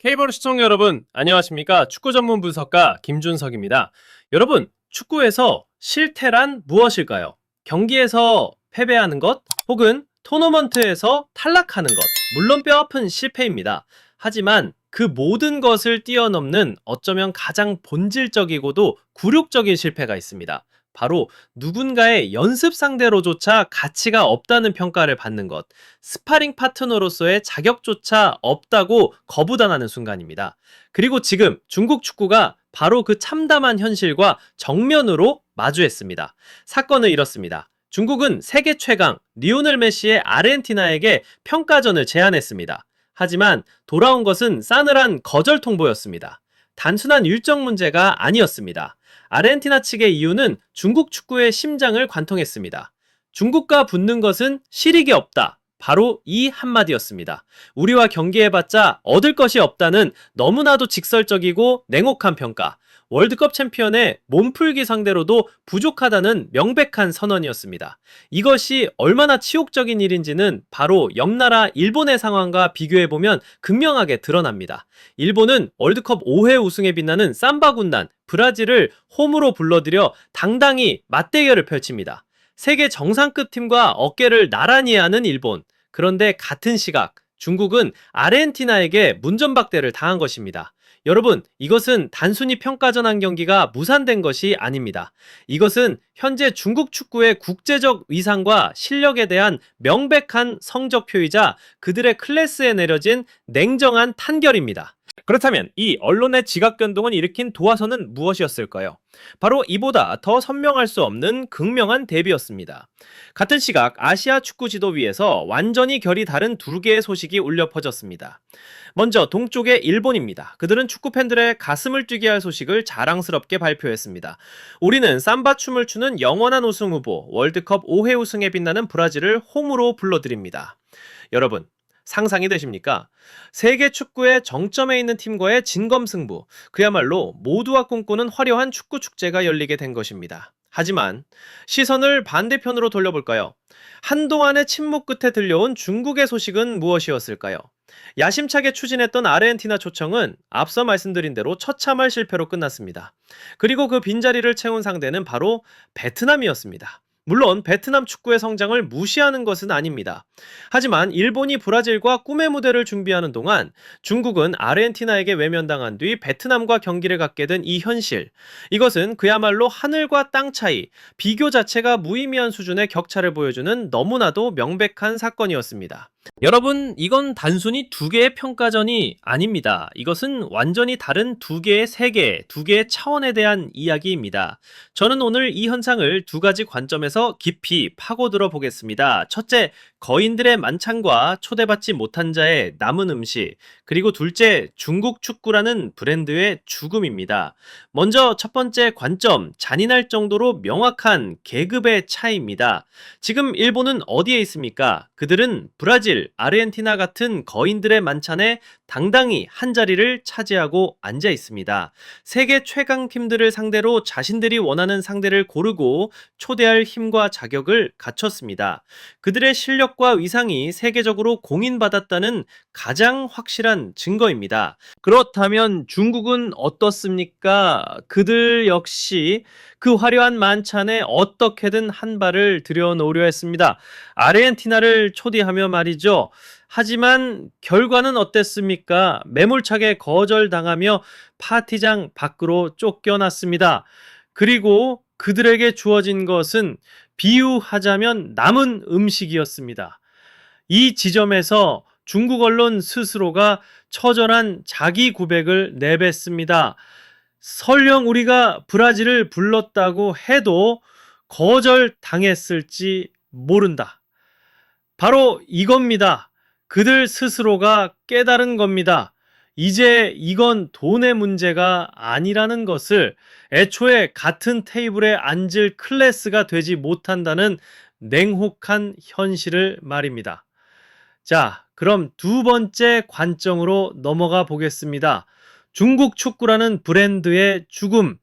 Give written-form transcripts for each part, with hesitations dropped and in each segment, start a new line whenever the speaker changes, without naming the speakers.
K버로 시청자 여러분, 안녕하십니까? 축구 전문 분석가 김준석입니다. 여러분, 축구에서 실패란 무엇일까요? 경기에서 패배하는 것, 혹은 토너먼트에서 탈락하는 것, 물론 뼈아픈 실패입니다. 하지만 그 모든 것을 뛰어넘는 어쩌면 가장 본질적이고도 굴욕적인 실패가 있습니다. 바로 누군가의 연습 상대로조차 가치가 없다는 평가를 받는 것, 스파링 파트너로서의 자격조차 없다고 거부당하는 순간입니다. 그리고 지금 중국 축구가 바로 그 참담한 현실과 정면으로 마주했습니다. 사건은 이렇습니다. 중국은 세계 최강 리오넬 메시의 아르헨티나에게 평가전을 제안했습니다. 하지만 돌아온 것은 싸늘한 거절 통보였습니다. 단순한 일정 문제가 아니었습니다. 아르헨티나 측의 이유는 중국 축구의 심장을 관통했습니다. 중국과 붙는 것은 실익이 없다. 바로 이 한마디였습니다. 우리와 경기해봤자 얻을 것이 없다는 너무나도 직설적이고 냉혹한 평가. 월드컵 챔피언의 몸풀기 상대로도 부족하다는 명백한 선언이었습니다. 이것이 얼마나 치욕적인 일인지는 바로 옆나라 일본의 상황과 비교해보면 극명하게 드러납니다. 일본은 월드컵 5회 우승에 빛나는 삼바 군단 브라질을 홈으로 불러들여 당당히 맞대결을 펼칩니다. 세계 정상급 팀과 어깨를 나란히 하는 일본. 그런데 같은 시각 중국은 아르헨티나에게 문전박대를 당한 것입니다. 여러분, 이것은 단순히 평가전 한 경기가 무산된 것이 아닙니다. 이것은 현재 중국 축구의 국제적 위상과 실력에 대한 명백한 성적표이자 그들의 클래스에 내려진 냉정한 탄결입니다. 그렇다면 이 언론의 지각 변동을 일으킨 도화선은 무엇이었을까요? 바로 이보다 더 선명할 수 없는 극명한 대비였습니다. 같은 시각 아시아 축구 지도 위에서 완전히 결이 다른 두 개의 소식이 울려 퍼졌습니다. 먼저 동쪽의 일본입니다. 그들은 축구 팬들의 가슴을 뛰게 할 소식을 자랑스럽게 발표했습니다. 우리는 삼바 춤을 추는 영원한 우승 후보 월드컵 5회 우승에 빛나는 브라질을 홈으로 불러드립니다. 여러분, 상상이 되십니까? 세계 축구의 정점에 있는 팀과의 진검승부, 그야말로 모두가 꿈꾸는 화려한 축구 축제가 열리게 된 것입니다. 하지만 시선을 반대편으로 돌려볼까요? 한동안의 침묵 끝에 들려온 중국의 소식은 무엇이었을까요? 야심차게 추진했던 아르헨티나 초청은 앞서 말씀드린 대로 처참할 실패로 끝났습니다. 그리고 그 빈자리를 채운 상대는 바로 베트남이었습니다. 물론 베트남 축구의 성장을 무시하는 것은 아닙니다. 하지만 일본이 브라질과 꿈의 무대를 준비하는 동안 중국은 아르헨티나에게 외면당한 뒤 베트남과 경기를 갖게 된 이 현실. 이것은 그야말로 하늘과 땅 차이, 비교 자체가 무의미한 수준의 격차를 보여주는 너무나도 명백한 사건이었습니다. 여러분, 이건 단순히 두 개의 평가전이 아닙니다. 이것은 완전히 다른 두 개의 세계, 두 개의 차원에 대한 이야기입니다. 저는 오늘 이 현상을 두 가지 관점에서 깊이 파고들어 보겠습니다. 첫째, 거인들의 만찬과 초대받지 못한 자의 남은 음식, 그리고 둘째, 중국 축구라는 브랜드의 죽음입니다. 먼저 첫 번째 관점, 잔인할 정도로 명확한 계급의 차이입니다. 지금 일본은 어디에 있습니까? 그들은 브라질, 아르헨티나 같은 거인들의 만찬에 당당히 한 자리를 차지하고 앉아 있습니다. 세계 최강 팀들을 상대로 자신들이 원하는 상대를 고르고 초대할 힘과 자격을 갖췄습니다. 그들의 실력과 위상이 세계적으로 공인받았다는 가장 확실한 증거입니다. 그렇다면 중국은 어떻습니까? 그들 역시 그 화려한 만찬에 어떻게든 한 발을 들여놓으려 했습니다. 아르헨티나를 초대하며 말이죠. 하지만 결과는 어땠습니까? 매몰차게 거절당하며 파티장 밖으로 쫓겨났습니다. 그리고 그들에게 주어진 것은 비유하자면 남은 음식이었습니다. 이 지점에서 중국 언론 스스로가 처절한 자기 고백을 내뱉습니다. 설령 우리가 브라질을 불렀다고 해도 거절당했을지 모른다. 바로 이겁니다. 그들 스스로가 깨달은 겁니다. 이제 이건 돈의 문제가 아니라는 것을, 애초에 같은 테이블에 앉을 클래스가 되지 못한다는 냉혹한 현실을 말입니다. 자, 그럼 두 번째 관점으로 넘어가 보겠습니다. 중국 축구라는 브랜드의 죽음.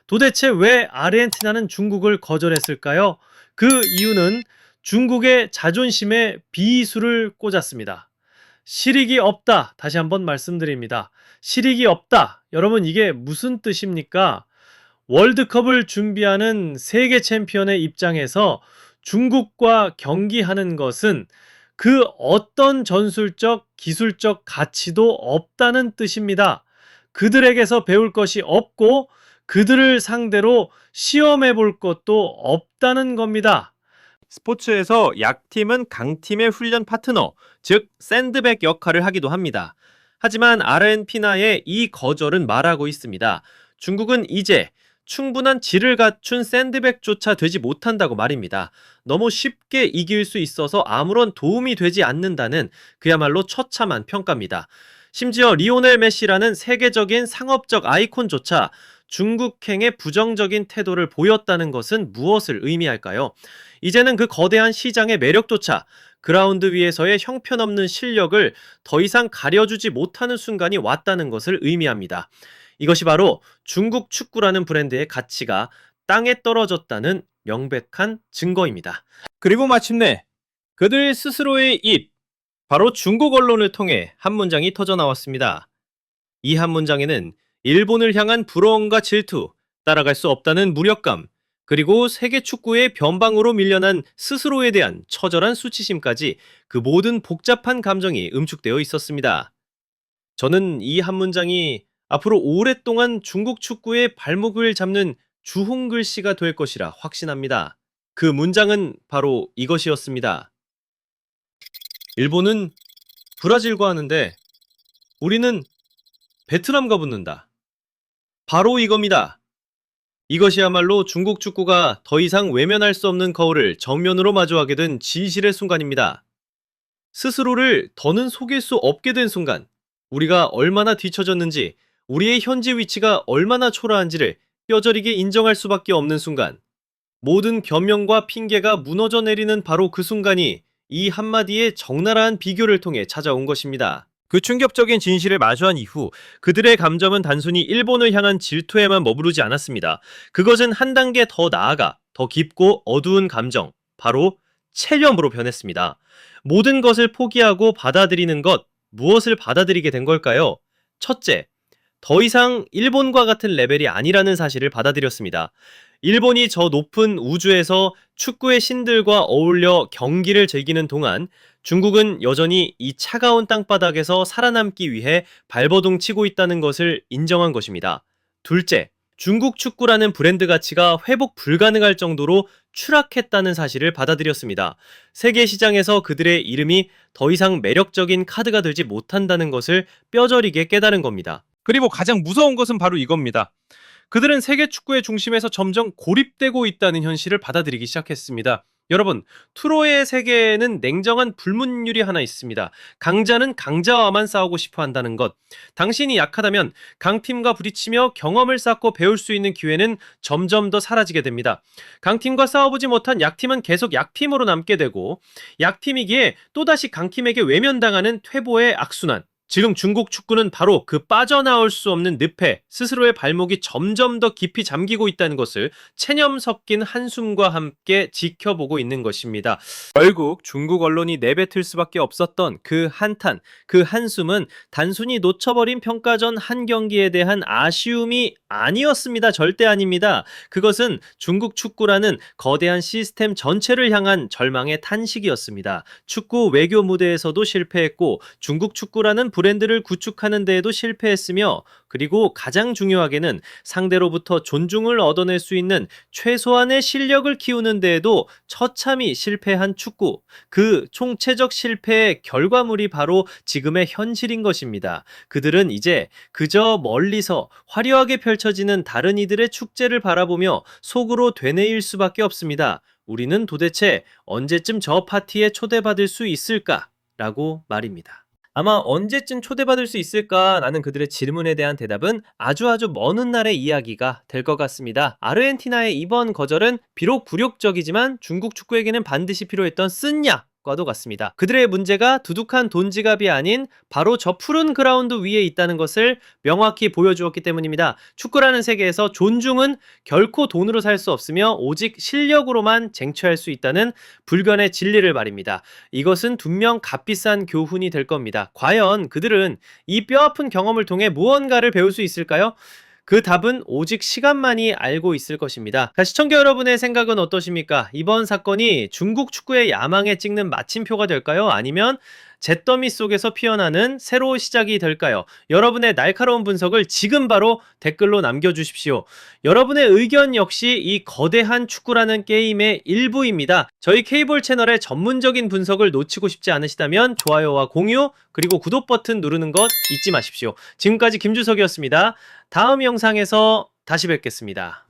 도대체 왜 아르헨티나는 중국을 거절했을까요? 그 이유는 중국의 자존심에 비수를 꽂았습니다. 실익이 없다. 다시 한번 말씀드립니다. 실익이 없다. 여러분, 이게 무슨 뜻입니까? 월드컵을 준비하는 세계 챔피언의 입장에서 중국과 경기하는 것은 그 어떤 전술적, 기술적 가치도 없다는 뜻입니다. 그들에게서 배울 것이 없고 그들을 상대로 시험해 볼 것도 없다는 겁니다. 스포츠에서 약팀은 강팀의 훈련 파트너, 즉 샌드백 역할을 하기도 합니다. 하지만 아르헨티나의 이 거절은 말하고 있습니다. 중국은 이제 충분한 질을 갖춘 샌드백조차 되지 못한다고 말입니다. 너무 쉽게 이길 수 있어서 아무런 도움이 되지 않는다는 그야말로 처참한 평가입니다. 심지어 리오넬 메시라는 세계적인 상업적 아이콘조차 중국행에 부정적인 태도를 보였다는 것은 무엇을 의미할까요? 이제는 그 거대한 시장의 매력조차 그라운드 위에서의 형편없는 실력을 더 이상 가려주지 못하는 순간이 왔다는 것을 의미합니다. 이것이 바로 중국 축구라는 브랜드의 가치가 땅에 떨어졌다는 명백한 증거입니다. 그리고 마침내 그들 스스로의 입, 바로 중국 언론을 통해 한 문장이 터져 나왔습니다. 이 한 문장에는 일본을 향한 부러움과 질투, 따라갈 수 없다는 무력감, 그리고 세계 축구의 변방으로 밀려난 스스로에 대한 처절한 수치심까지 그 모든 복잡한 감정이 음축되어 있었습니다. 저는 이 한 문장이 앞으로 오랫동안 중국 축구의 발목을 잡는 주홍 글씨가 될 것이라 확신합니다. 그 문장은 바로 이것이었습니다. 일본은 브라질과 하는데 우리는 베트남과 붙는다. 바로 이겁니다. 이것이야말로 중국 축구가 더 이상 외면할 수 없는 거울을 정면으로 마주하게 된 진실의 순간입니다. 스스로를 더는 속일 수 없게 된 순간, 우리가 얼마나 뒤처졌는지, 우리의 현재 위치가 얼마나 초라한지를 뼈저리게 인정할 수밖에 없는 순간, 모든 변명과 핑계가 무너져 내리는 바로 그 순간이 이 한마디의 적나라한 비교를 통해 찾아온 것입니다. 그 충격적인 진실을 마주한 이후 그들의 감정은 단순히 일본을 향한 질투에만 머무르지 않았습니다. 그것은 한 단계 더 나아가 더 깊고 어두운 감정, 바로 체념으로 변했습니다. 모든 것을 포기하고 받아들이는 것, 무엇을 받아들이게 된 걸까요? 첫째, 더 이상 일본과 같은 레벨이 아니라는 사실을 받아들였습니다. 일본이 저 높은 우주에서 축구의 신들과 어울려 경기를 즐기는 동안 중국은 여전히 이 차가운 땅바닥에서 살아남기 위해 발버둥 치고 있다는 것을 인정한 것입니다. 둘째, 중국 축구라는 브랜드 가치가 회복 불가능할 정도로 추락했다는 사실을 받아들였습니다. 세계 시장에서 그들의 이름이 더 이상 매력적인 카드가 되지 못한다는 것을 뼈저리게 깨달은 겁니다. 그리고 가장 무서운 것은 바로 이겁니다. 그들은 세계 축구의 중심에서 점점 고립되고 있다는 현실을 받아들이기 시작했습니다. 여러분, 투로의 세계에는 냉정한 불문율이 하나 있습니다. 강자는 강자와만 싸우고 싶어 한다는 것. 당신이 약하다면 강팀과 부딪히며 경험을 쌓고 배울 수 있는 기회는 점점 더 사라지게 됩니다. 강팀과 싸워보지 못한 약팀은 계속 약팀으로 남게 되고, 약팀이기에 또다시 강팀에게 외면당하는 퇴보의 악순환. 지금 중국 축구는 바로 그 빠져나올 수 없는 늪에 스스로의 발목이 점점 더 깊이 잠기고 있다는 것을 체념 섞인 한숨과 함께 지켜보고 있는 것입니다. 결국 중국 언론이 내뱉을 수밖에 없었던 그 한탄, 그 한숨은 단순히 놓쳐버린 평가전 한 경기에 대한 아쉬움이 아니었습니다. 절대 아닙니다. 그것은 중국 축구라는 거대한 시스템 전체를 향한 절망의 탄식이었습니다. 축구 외교 무대에서도 실패했고 중국 축구라는 브랜드를 구축하는 데에도 실패했으며, 그리고 가장 중요하게는 상대로부터 존중을 얻어낼 수 있는 최소한의 실력을 키우는 데에도 처참히 실패한 축구. 그 총체적 실패의 결과물이 바로 지금의 현실인 것입니다. 그들은 이제 그저 멀리서 화려하게 펼쳐지는 다른 이들의 축제를 바라보며 속으로 되뇌일 수밖에 없습니다. 우리는 도대체 언제쯤 저 파티에 초대받을 수 있을까? 라고 말입니다. 아마 언제쯤 초대받을 수 있을까라는 그들의 질문에 대한 대답은 아주 먼 훗날의 이야기가 될 것 같습니다. 아르헨티나의 이번 거절은 비록 굴욕적이지만 중국 축구에게는 반드시 필요했던 쓴약, 것과도 같습니다. 그들의 문제가 두둑한 돈 지갑이 아닌 바로 저 푸른 그라운드 위에 있다는 것을 명확히 보여주었기 때문입니다. 축구라는 세계에서 존중은 결코 돈으로 살 수 없으며 오직 실력으로만 쟁취할 수 있다는 불변의 진리를 말입니다. 이것은 분명 값비싼 교훈이 될 겁니다. 과연 그들은 이 뼈아픈 경험을 통해 무언가를 배울 수 있을까요? 그 답은 오직 시간만이 알고 있을 것입니다. 시청자 여러분의 생각은 어떠십니까? 이번 사건이 중국 축구의 야망에 찍는 마침표가 될까요? 아니면 잿더미 속에서 피어나는 새로운 시작이 될까요? 여러분의 날카로운 분석을 지금 바로 댓글로 남겨주십시오. 여러분의 의견 역시 이 거대한 축구라는 게임의 일부입니다. 저희 K볼 채널의 전문적인 분석을 놓치고 싶지 않으시다면 좋아요와 공유 그리고 구독 버튼 누르는 것 잊지 마십시오. 지금까지 김준석이었습니다. 다음 영상에서 다시 뵙겠습니다.